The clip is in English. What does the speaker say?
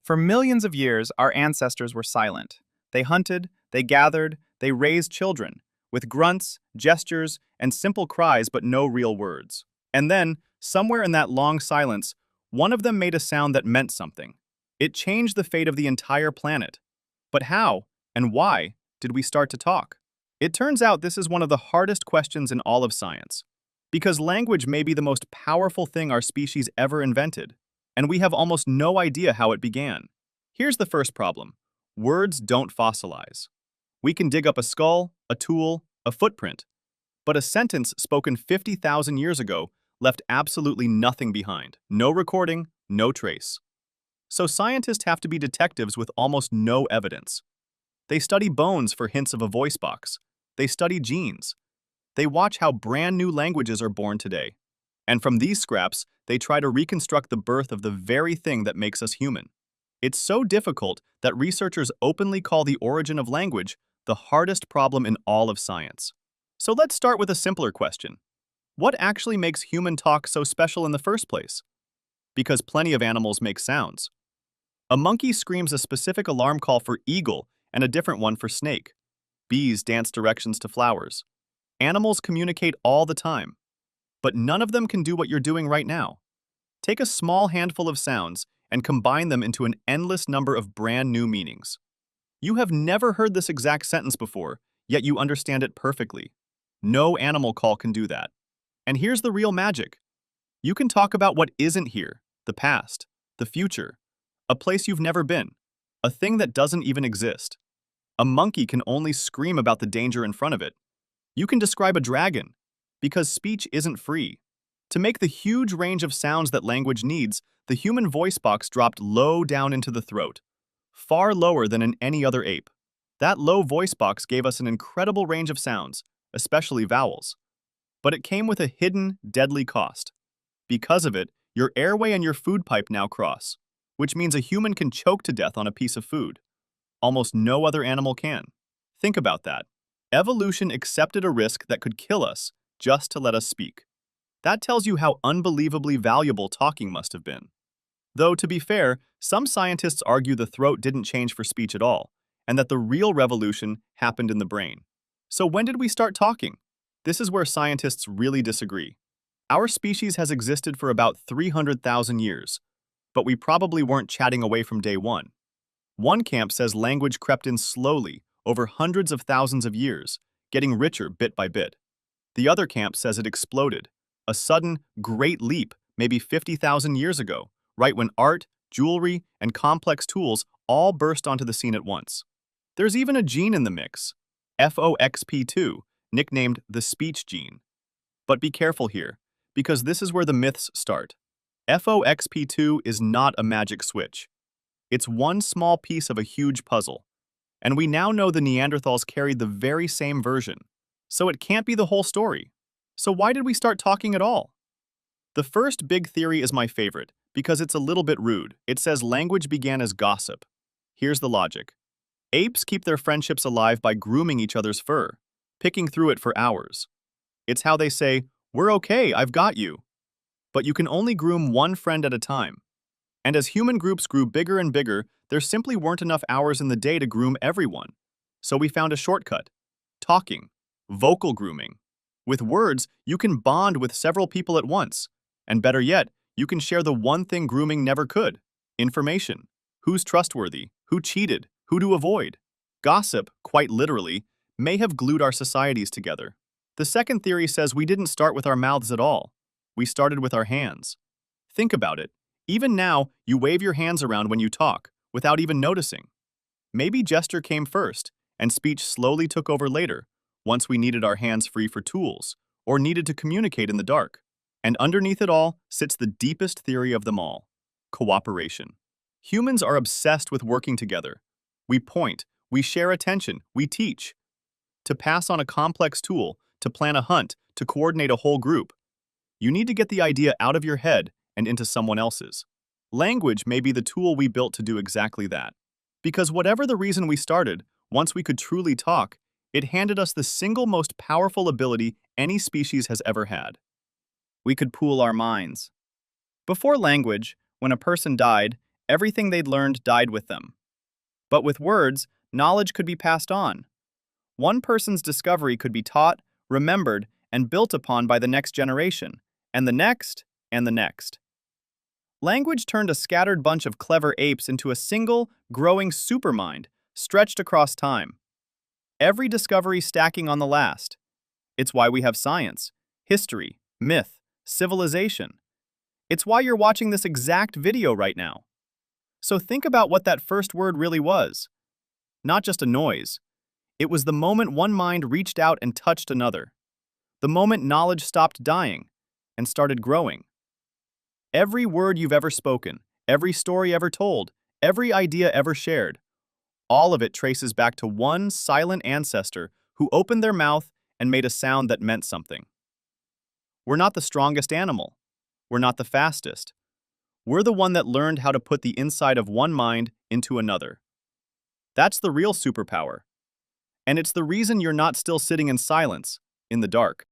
For millions of years, our ancestors were silent. They hunted, they gathered, they raised children, with grunts, gestures, and simple cries but no real words. And then, somewhere in that long silence, one of them made a sound that meant something. It changed the fate of the entire planet. But how, and why, did we start to talk? It turns out this is one of the hardest questions in all of science. Because language may be the most powerful thing our species ever invented, and we have almost no idea how it began. Here's the first problem. Words don't fossilize. We can dig up a skull, a tool, a footprint, but a sentence spoken 50,000 years ago left absolutely nothing behind. No recording, no trace. So scientists have to be detectives with almost no evidence. They study bones for hints of a voice box. They study genes. They watch how brand new languages are born today. And from these scraps, they try to reconstruct the birth of the very thing that makes us human. It's so difficult that researchers openly call the origin of language the hardest problem in all of science. So let's start with a simpler question. What actually makes human talk so special in the first place? Because plenty of animals make sounds. A monkey screams a specific alarm call for eagle and a different one for snake. Bees dance directions to flowers. Animals communicate all the time. But none of them can do what you're doing right now. Take a small handful of sounds and combine them into an endless number of brand new meanings. You have never heard this exact sentence before, yet you understand it perfectly. No animal call can do that. And here's the real magic. You can talk about what isn't here, the past, the future, a place you've never been, a thing that doesn't even exist. A monkey can only scream about the danger in front of it. You can describe a dragon, because speech isn't free. To make the huge range of sounds that language needs, the human voice box dropped low down into the throat, far lower than in any other ape. That low voice box gave us an incredible range of sounds, especially vowels. But it came with a hidden, deadly cost. Because of it, your airway and your food pipe now cross, which means a human can choke to death on a piece of food. Almost no other animal can. Think about that. Evolution accepted a risk that could kill us just to let us speak. That tells you how unbelievably valuable talking must have been. Though, to be fair, some scientists argue the throat didn't change for speech at all, and that the real revolution happened in the brain. So when did we start talking? This is where scientists really disagree. Our species has existed for about 300,000 years, but we probably weren't chatting away from day one. One camp says language crept in slowly, over hundreds of thousands of years, getting richer bit by bit. The other camp says it exploded, a sudden, great leap maybe 50,000 years ago, right when art, jewelry, and complex tools all burst onto the scene at once. There's even a gene in the mix, FOXP2, nicknamed the speech gene. But be careful here, because this is where the myths start. FOXP2 is not a magic switch. It's one small piece of a huge puzzle. And we now know the Neanderthals carried the very same version. So it can't be the whole story. So why did we start talking at all? The first big theory is my favorite, because it's a little bit rude. It says language began as gossip. Here's the logic. Apes keep their friendships alive by grooming each other's fur, picking through it for hours. It's how they say, "We're okay, I've got you." But you can only groom one friend at a time. And as human groups grew bigger and bigger, there simply weren't enough hours in the day to groom everyone. So we found a shortcut. Talking. Vocal grooming. With words, you can bond with several people at once. And better yet, you can share the one thing grooming never could. Information. Who's trustworthy, who cheated, who to avoid. Gossip, quite literally, may have glued our societies together. The second theory says we didn't start with our mouths at all. We started with our hands. Think about it. Even now, you wave your hands around when you talk, without even noticing. Maybe gesture came first, and speech slowly took over later, once we needed our hands free for tools, or needed to communicate in the dark. And underneath it all sits the deepest theory of them all: cooperation. Humans are obsessed with working together. We point, we share attention, we teach. To pass on a complex tool, to plan a hunt, to coordinate a whole group, you need to get the idea out of your head and into someone else's. Language may be the tool we built to do exactly that. Because whatever the reason we started, once we could truly talk, it handed us the single most powerful ability any species has ever had. We could pool our minds. Before language, when a person died, Everything they'd learned died with them. But with words, knowledge could be passed on. One person's discovery could be taught, remembered, and built upon by the next generation, and the next, and the next. Language turned a scattered bunch of clever apes into a single, growing supermind, stretched across time. Every discovery stacking on the last. It's why we have science, history, myth, civilization. It's why you're watching this exact video right now. So think about what that first word really was. Not just a noise. It was the moment one mind reached out and touched another. The moment knowledge stopped dying and started growing. Every word you've ever spoken, every story ever told, every idea ever shared, all of it traces back to one silent ancestor who opened their mouth and made a sound that meant something. We're not the strongest animal. We're not the fastest. We're the one that learned how to put the inside of one mind into another. That's the real superpower. And it's the reason you're not still sitting in silence, in the dark.